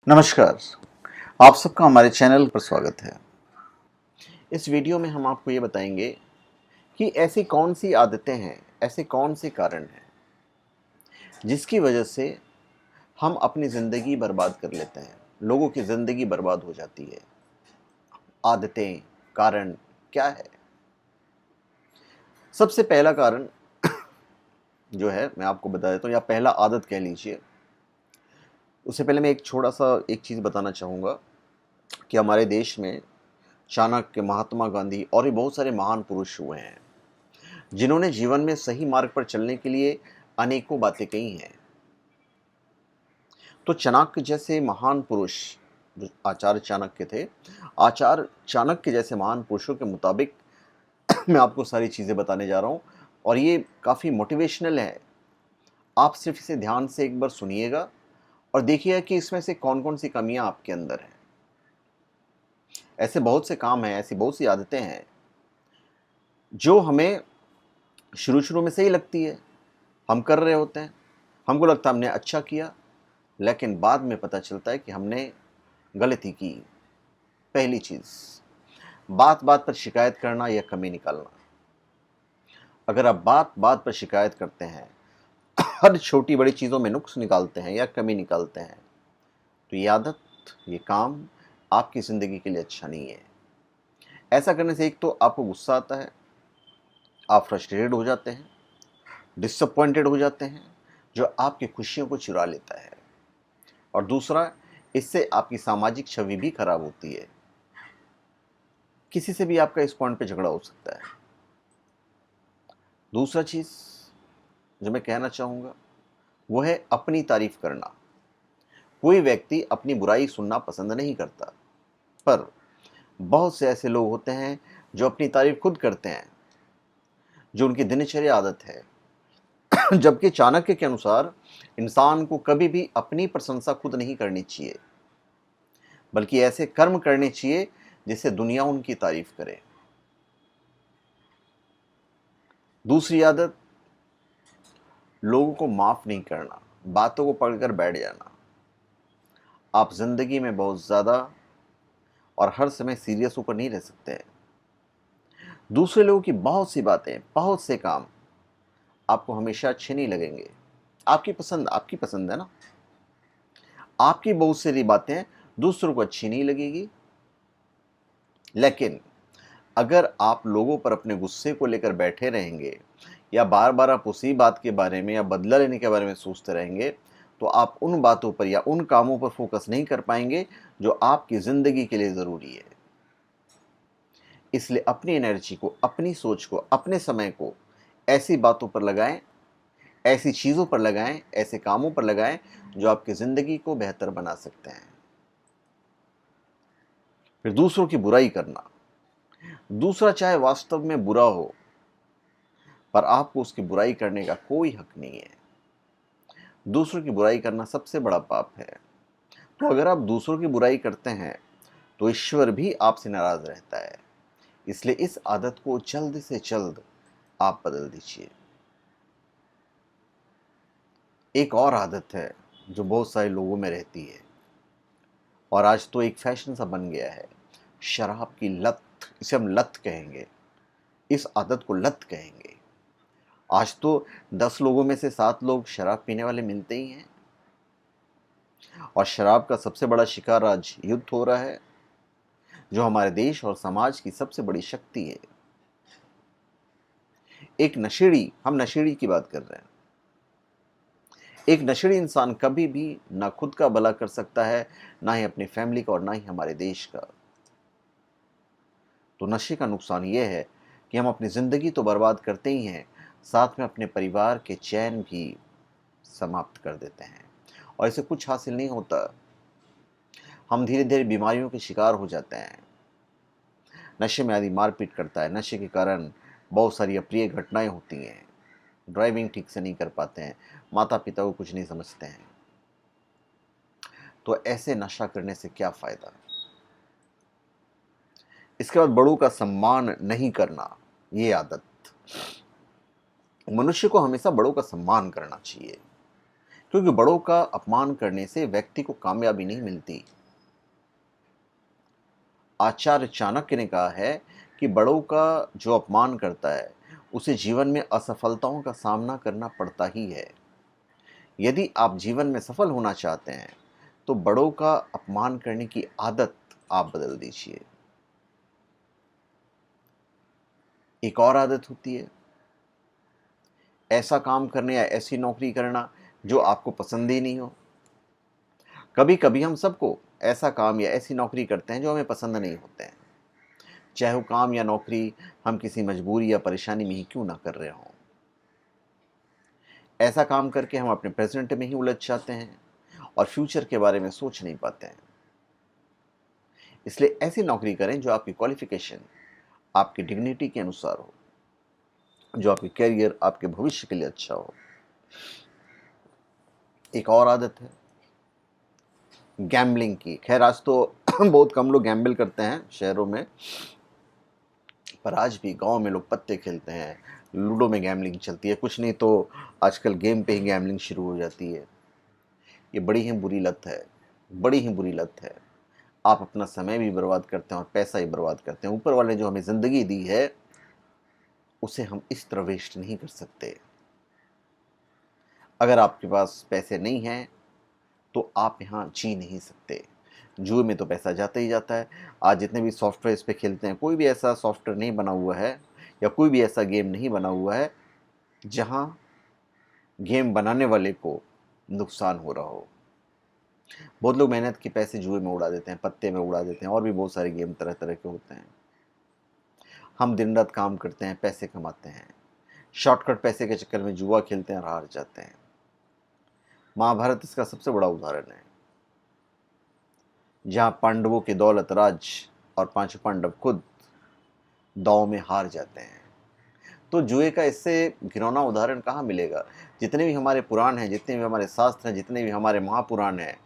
नमस्कार। आप सबका हमारे चैनल पर स्वागत है। इस वीडियो में हम आपको ये बताएंगे कि ऐसी कौन सी आदतें हैं, ऐसे कौन से कारण हैं जिसकी वजह से हम अपनी ज़िंदगी बर्बाद कर लेते हैं, लोगों की ज़िंदगी बर्बाद हो जाती है। आदतें, कारण क्या है? सबसे पहला कारण जो है मैं आपको बता देता हूँ, या पहला आदत कह लीजिए। उससे पहले मैं एक चीज़ बताना चाहूँगा कि हमारे देश में चाणक्य, महात्मा गांधी और भी बहुत सारे महान पुरुष हुए हैं जिन्होंने जीवन में सही मार्ग पर चलने के लिए अनेकों बातें कही हैं। तो चाणक्य जैसे महान पुरुष, जो आचार्य चाणक्य थे, आचार्य चाणक्य जैसे महान पुरुषों के मुताबिक मैं आपको सारी चीज़ें बताने जा रहा हूँ और ये काफ़ी मोटिवेशनल है। आप सिर्फ इसे ध्यान से एक बार सुनिएगा और देखिएगा कि इसमें से कौन कौन सी कमियां आपके अंदर हैं। ऐसे बहुत से काम हैं, ऐसी बहुत सी आदतें हैं जो हमें शुरू शुरू में सही लगती है, हम कर रहे होते हैं, हमको लगता है हमने अच्छा किया, लेकिन बाद में पता चलता है कि हमने गलती की। पहली चीज़, बात बात पर शिकायत करना या कमी निकालना। अगर आप बात बात पर शिकायत करते हैं, हर छोटी बड़ी चीज़ों में नुक्स निकालते हैं या कमी निकालते हैं, तो ये आदत, ये काम आपकी ज़िंदगी के लिए अच्छा नहीं है। ऐसा करने से एक तो आपको गुस्सा आता है, आप फ्रस्ट्रेटेड हो जाते हैं, डिसअपॉइंटेड हो जाते हैं, जो आपकी खुशियों को चुरा लेता है। और दूसरा, इससे आपकी सामाजिक छवि भी खराब होती है। किसी से भी आपका इस पॉइंट पे झगड़ा हो सकता है। दूसरा चीज़ जो मैं कहना चाहूँगा वो है अपनी तारीफ करना। कोई व्यक्ति अपनी बुराई सुनना पसंद नहीं करता, पर बहुत से ऐसे लोग होते हैं जो अपनी तारीफ खुद करते हैं, जो उनकी दिनचर्या आदत है। जबकि चाणक्य के अनुसार इंसान को कभी भी अपनी प्रशंसा खुद नहीं करनी चाहिए, बल्कि ऐसे कर्म करने चाहिए जिससे दुनिया उनकी तारीफ करे। दूसरी आदत, लोगों को माफ़ नहीं करना, बातों को पकड़कर बैठ जाना। आप ज़िंदगी में बहुत ज़्यादा और हर समय सीरियस होकर नहीं रह सकते हैं। दूसरे लोगों की बहुत सी बातें, बहुत से काम आपको हमेशा अच्छे नहीं लगेंगे। आपकी पसंद है ना। आपकी बहुत सारी बातें दूसरों को अच्छी नहीं लगेगी, लेकिन अगर आप लोगों पर अपने गुस्से को लेकर बैठे रहेंगे या बार बार आप उसी बात के बारे में या बदला लेने के बारे में सोचते रहेंगे, तो आप उन बातों पर या उन कामों पर फोकस नहीं कर पाएंगे जो आपकी ज़िंदगी के लिए ज़रूरी है। इसलिए अपनी एनर्जी को, अपनी सोच को, अपने समय को ऐसी बातों पर लगाएं, ऐसी चीज़ों पर लगाएं, ऐसे कामों पर लगाएं जो आपकी ज़िंदगी को बेहतर बना सकते हैं। फिर दूसरों की बुराई करना। दूसरा चाहे वास्तव में बुरा हो, पर आपको उसकी बुराई करने का कोई हक नहीं है। दूसरों की बुराई करना सबसे बड़ा पाप है। तो अगर आप दूसरों की बुराई करते हैं तो ईश्वर भी आपसे नाराज रहता है। इसलिए इस आदत को जल्द से जल्द आप बदल दीजिए। एक और आदत है जो बहुत सारे लोगों में रहती है और आज तो एक फैशन सा बन गया है, शराब की लत। इसे हम लत कहेंगे, इस आदत को लत कहेंगे। आज तो 10 लोगों में से 7 लोग शराब पीने वाले मिलते ही हैं और शराब का सबसे बड़ा शिकार आज युद्ध हो रहा है, जो हमारे देश और समाज की सबसे बड़ी शक्ति है। एक नशेड़ी, हम नशेड़ी की बात कर रहे हैं। एक नशेड़ी इंसान कभी भी ना खुद का भला कर सकता है, ना ही अपनी फैमिली का और ना ही हमारे देश का। तो नशे का नुकसान यह है कि हम अपनी ज़िंदगी तो बर्बाद करते ही हैं, साथ में अपने परिवार के चैन भी समाप्त कर देते हैं और इससे कुछ हासिल नहीं होता। हम धीरे धीरे बीमारियों के शिकार हो जाते हैं। नशे में आदमी मारपीट करता है, नशे के कारण बहुत सारी अप्रिय घटनाएं होती हैं। ड्राइविंग ठीक से नहीं कर पाते हैं, माता पिता को कुछ नहीं समझते हैं। तो ऐसे नशा करने से क्या फ़ायदा। इसके बाद बड़ों का सम्मान नहीं करना, ये आदत। मनुष्य को हमेशा बड़ों का सम्मान करना चाहिए। क्योंकि बड़ों का अपमान करने से व्यक्ति को कामयाबी नहीं मिलती। आचार्य चाणक्य ने कहा है कि बड़ों का जो अपमान करता है उसे जीवन में असफलताओं का सामना करना पड़ता ही है। यदि आप जीवन में सफल होना चाहते हैं तो बड़ों का अपमान करने की आदत आप बदल दीजिए। एक और आदत होती है ऐसा काम करने या ऐसी नौकरी करना जो आपको पसंद ही नहीं हो। कभी कभी हम सबको ऐसा काम या ऐसी नौकरी करते हैं जो हमें पसंद नहीं होते हैं, चाहे वो काम या नौकरी हम किसी मजबूरी या परेशानी में ही क्यों ना कर रहे हों। ऐसा काम करके हम अपने प्रेजेंट में ही उलझ जाते हैं और फ्यूचर के बारे में सोच नहीं पाते हैं। इसलिए ऐसी नौकरी करें जो आपकी क्वालिफिकेशन आपकी डिग्निटी के अनुसार हो, जो आपके करियर आपके भविष्य के लिए अच्छा हो। एक और आदत है गैम्बलिंग की। खैर आज तो बहुत कम लोग गैम्बल करते हैं शहरों में, पर आज भी गांव में लोग पत्ते खेलते हैं, लूडो में गैम्बलिंग चलती है, कुछ नहीं तो आजकल गेम पे ही गैम्बलिंग शुरू हो जाती है। ये बड़ी ही बुरी लत है, बड़ी ही बुरी लत है। आप अपना समय भी बर्बाद करते हैं और पैसा ही बर्बाद करते हैं। ऊपर वाले जो हमें ज़िंदगी दी है उसे हम इस तरह वेस्ट नहीं कर सकते। अगर आपके पास पैसे नहीं हैं तो आप यहाँ जी नहीं सकते। जुए में तो पैसा जाता ही जाता है। आज जितने भी सॉफ्टवेयर इस पे खेलते हैं, कोई भी ऐसा सॉफ्टवेयर नहीं बना हुआ है या कोई भी ऐसा गेम नहीं बना हुआ है जहाँ गेम बनाने वाले को नुकसान हो रहा हो। बहुत लोग मेहनत के पैसे जुए में उड़ा देते हैं, पत्ते में उड़ा देते हैं, और भी बहुत सारे गेम तरह तरह के होते हैं। हम दिन रात काम करते हैं, पैसे कमाते हैं, शॉर्टकट पैसे के चक्कर में जुआ खेलते हैं और हार जाते हैं। महाभारत इसका सबसे बड़ा उदाहरण है, जहां पांडवों के दौलत राज और पांचों पांडव खुद दांव में हार जाते हैं। तो जुए का इससे घिनौना उदाहरण कहाँ मिलेगा। जितने भी हमारे पुराण हैं, जितने भी हमारे शास्त्र हैं, जितने भी हमारे महापुराण हैं,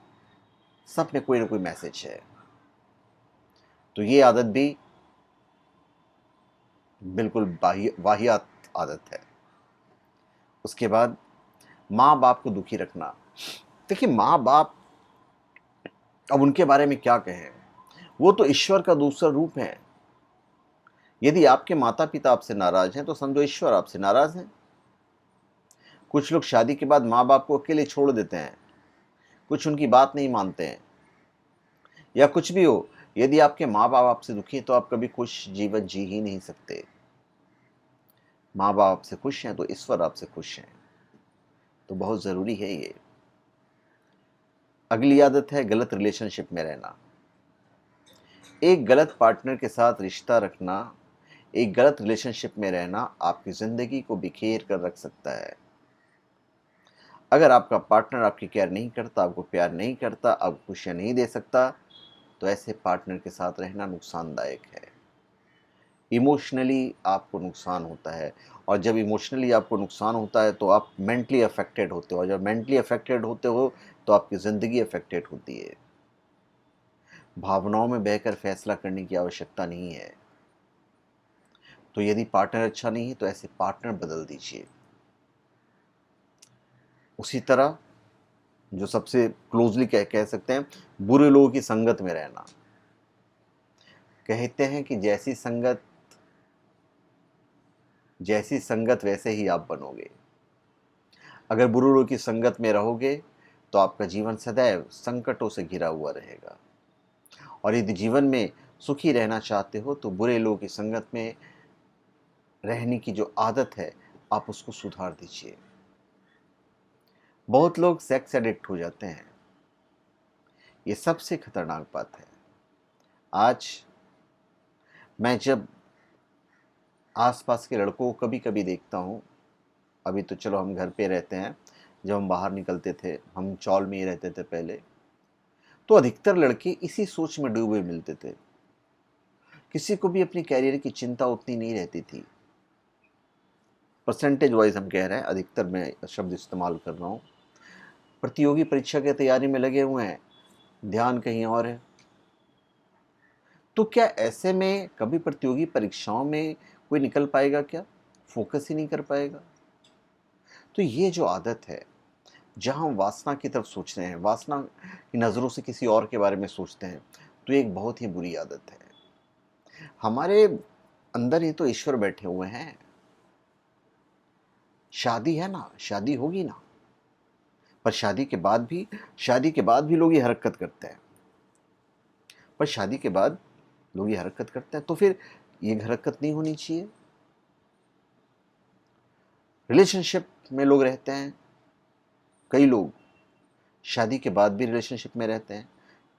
सब में कोई ना कोई मैसेज है। तो ये आदत भी बिल्कुल वाहियात आदत है। उसके बाद माँ बाप को दुखी रखना। देखिए माँ बाप, अब उनके बारे में क्या कहें, वो तो ईश्वर का दूसरा रूप है। यदि आपके माता पिता आपसे नाराज हैं तो समझो ईश्वर आपसे नाराज हैं। कुछ लोग शादी के बाद माँ बाप को अकेले छोड़ देते हैं, कुछ उनकी बात नहीं मानते हैं, या कुछ भी हो, यदि आपके माँ बाप आपसे दुखी हैं तो आप कभी खुश जीवन जी ही नहीं सकते। माँ बाप आपसे खुश हैं तो ईश्वर आपसे खुश हैं। तो बहुत ज़रूरी है ये। अगली आदत है गलत रिलेशनशिप में रहना। एक गलत पार्टनर के साथ रिश्ता रखना, एक गलत रिलेशनशिप में रहना आपकी ज़िंदगी को बिखेर कर रख सकता है। अगर आपका पार्टनर आपकी केयर नहीं करता, आपको प्यार नहीं करता, आपको खुशियाँ नहीं दे सकता, तो ऐसे पार्टनर के साथ रहना नुकसानदायक है। इमोशनली आपको नुकसान होता है, और जब इमोशनली आपको नुकसान होता है तो आप मेंटली अफेक्टेड होते हो, और जब मेंटली अफेक्टेड होते हो तो आपकी ज़िंदगी अफेक्टेड होती है। भावनाओं में बहकर फैसला करने की आवश्यकता नहीं है। तो यदि पार्टनर अच्छा नहीं है तो ऐसे पार्टनर बदल दीजिए। उसी तरह जो सबसे क्लोजली कह सकते हैं, बुरे लोगों की संगत में रहना। कहते हैं कि जैसी संगत वैसे ही आप बनोगे। अगर बुरे लोगों की संगत में रहोगे तो आपका जीवन सदैव संकटों से घिरा हुआ रहेगा, और यदि जीवन में सुखी रहना चाहते हो तो बुरे लोगों की संगत में रहने की जो आदत है आप उसको सुधार दीजिए। बहुत लोग सेक्स एडिक्ट हो जाते हैं, ये सबसे खतरनाक बात है। आज मैं जब आसपास के लड़कों को कभी कभी देखता हूँ, अभी तो चलो हम घर पे रहते हैं, जब हम बाहर निकलते थे, हम चौल में ही रहते थे पहले, तो अधिकतर लड़के इसी सोच में डूबे मिलते थे। किसी को भी अपनी कैरियर की चिंता उतनी नहीं रहती थी। परसेंटेज वाइज हम कह रहे हैं, अधिकतर मैं शब्द इस्तेमाल कर रहा हूँ। प्रतियोगी परीक्षा की तैयारी में लगे हुए हैं, ध्यान कहीं और है। तो क्या ऐसे में कभी प्रतियोगी परीक्षाओं में कोई निकल पाएगा क्या? फोकस ही नहीं कर पाएगा। तो ये जो आदत है, जहाँ हम वासना की तरफ सोचते हैं, वासना की नज़रों से किसी और के बारे में सोचते हैं, तो ये एक बहुत ही बुरी आदत है। हमारे अंदर ही तो ईश्वर बैठे हुए हैं। शादी है ना, शादी होगी ना, पर शादी के बाद भी लोग ये हरकत करते हैं। पर शादी के बाद लोग ये हरकत करते हैं, तो फिर ये हरकत नहीं होनी चाहिए। रिलेशनशिप में लोग रहते हैं, कई लोग शादी के बाद भी रिलेशनशिप में रहते हैं,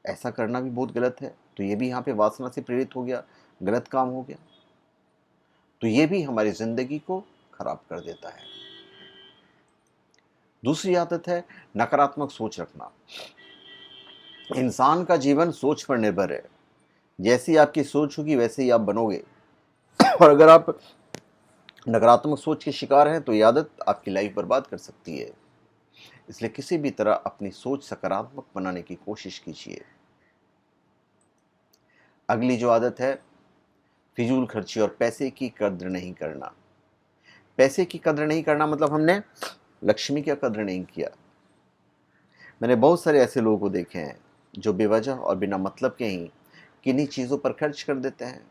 ऐसा करना भी बहुत गलत है। तो ये भी यहाँ पे वासना से प्रेरित हो गया, गलत काम हो गया। तो ये भी हमारी ज़िंदगी को खराब कर देता है। दूसरी आदत है नकारात्मक सोच रखना। इंसान का जीवन सोच पर निर्भर है। जैसी आपकी सोच होगी वैसे ही आप बनोगे। और अगर आप नकारात्मक सोच के शिकार हैं तो ये आदत आपकी लाइफ बर्बाद कर सकती है। इसलिए किसी भी तरह अपनी सोच सकारात्मक बनाने की कोशिश कीजिए। अगली जो आदत है, फिजूल खर्ची और पैसे की कद्र नहीं करना। पैसे की कद्र नहीं करना मतलब हमने लक्ष्मी की कद्र नहीं किया। मैंने बहुत सारे ऐसे लोगों को देखे हैं जो बेवजह और बिना मतलब के ही किन्हीं चीज़ों पर खर्च कर देते हैं।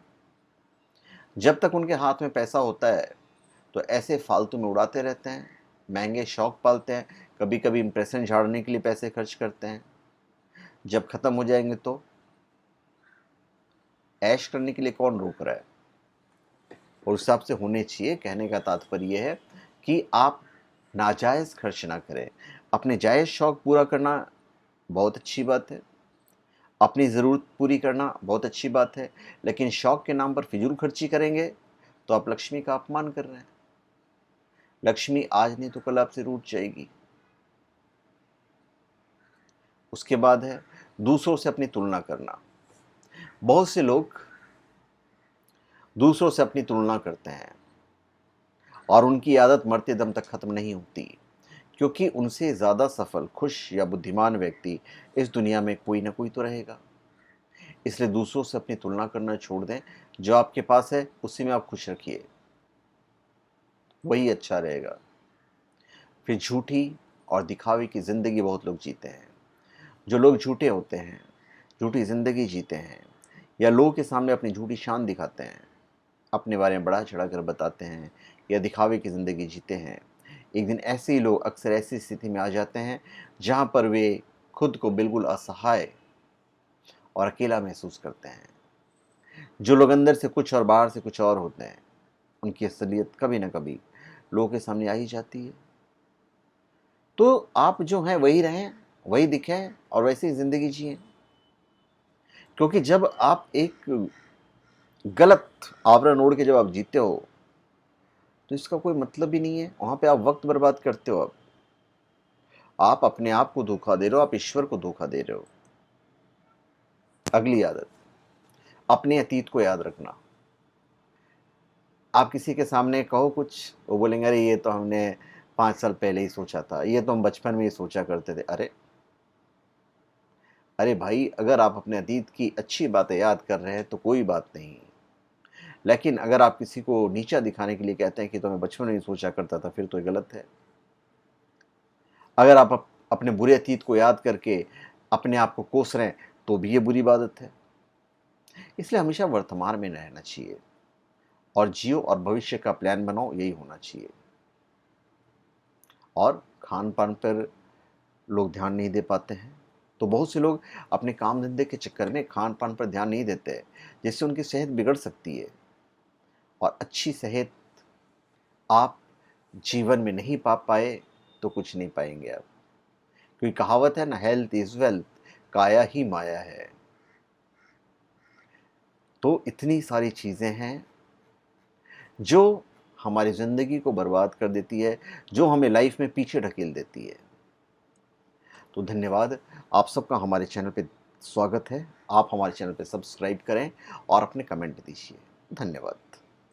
जब तक उनके हाथ में पैसा होता है तो ऐसे फालतू में उड़ाते रहते हैं, महंगे शौक पालते हैं, कभी कभी इंप्रेशन झाड़ने के लिए पैसे खर्च करते हैं। जब ख़त्म हो जाएंगे तो ऐश करने के लिए कौन रोक रहा है। और उस हिसाब से होने चाहिए। कहने का तात्पर्य यह है कि आप नाजायज़ खर्च ना करें। अपने जायज़ शौक पूरा करना बहुत अच्छी बात है, अपनी ज़रूरत पूरी करना बहुत अच्छी बात है, लेकिन शौक के नाम पर फिजूल खर्ची करेंगे तो आप लक्ष्मी का अपमान कर रहे हैं। लक्ष्मी आज नहीं तो कल आपसे रूठ जाएगी। उसके बाद है दूसरों से अपनी तुलना करना। बहुत से लोग दूसरों से अपनी तुलना करते हैं और उनकी आदत मरते दम तक खत्म नहीं होती, क्योंकि उनसे ज़्यादा सफल, खुश या बुद्धिमान व्यक्ति इस दुनिया में कोई ना कोई तो रहेगा। इसलिए दूसरों से अपनी तुलना करना छोड़ दें। जो आपके पास है उसी में आप खुश रखिए, वही अच्छा रहेगा। फिर झूठी और दिखावे की ज़िंदगी बहुत लोग जीते हैं। जो लोग झूठे होते हैं, झूठी ज़िंदगी जीते हैं, या लोगों के सामने अपनी झूठी शान दिखाते हैं, अपने बारे में बढ़ा चढ़ा कर बताते हैं, या दिखावे की ज़िंदगी जीते हैं, एक दिन ऐसे ही लोग अक्सर ऐसी स्थिति में आ जाते हैं जहाँ पर वे खुद को बिल्कुल असहाय और अकेला महसूस करते हैं। जो लोग अंदर से कुछ और बाहर से कुछ और होते हैं, उनकी असलियत कभी ना कभी लोगों के सामने आ ही जाती है। तो आप जो हैं वही रहें, वही दिखें और वैसे ही ज़िंदगी जिएं। क्योंकि जब आप एक गलत आवरण ओढ़ के जब आप जीते हो तो इसका कोई मतलब ही नहीं है। वहाँ पे आप वक्त बर्बाद करते हो। आप अपने आप को धोखा दे रहे हो, आप ईश्वर को धोखा दे रहे हो। अगली आदत, अपने अतीत को याद रखना। आप किसी के सामने कहो कुछ, वो बोलेंगे अरे ये तो हमने 5 साल पहले ही सोचा था, ये तो हम बचपन में ही सोचा करते थे। अरे भाई, अगर आप अपने अतीत की अच्छी बातें याद कर रहे हैं तो कोई बात नहीं, लेकिन अगर आप किसी को नीचा दिखाने के लिए कहते हैं कि तो मैं बचपन में ही सोचा करता था, फिर तो ये गलत है। अगर आप अपने बुरे अतीत को याद करके अपने आप को कोस रहे हैं तो भी ये बुरी आदत है। इसलिए हमेशा वर्तमान में रहना चाहिए और जियो और भविष्य का प्लान बनाओ, यही होना चाहिए। और खान पान पर लोग ध्यान नहीं दे पाते हैं, तो बहुत से लोग अपने काम धंधे के चक्कर में खान पान पर ध्यान नहीं देते, जिससे उनकी सेहत बिगड़ सकती है। और अच्छी सेहत आप जीवन में नहीं पा पाए तो कुछ नहीं पाएंगे आप। क्योंकि कहावत है ना, हेल्थ इज वेल्थ, काया ही माया है। तो इतनी सारी चीज़ें हैं जो हमारी ज़िंदगी को बर्बाद कर देती है, जो हमें लाइफ में पीछे ढकेल देती है। तो धन्यवाद, आप सबका हमारे चैनल पे स्वागत है। आप हमारे चैनल पे सब्सक्राइब करें और अपने कमेंट दीजिए। धन्यवाद।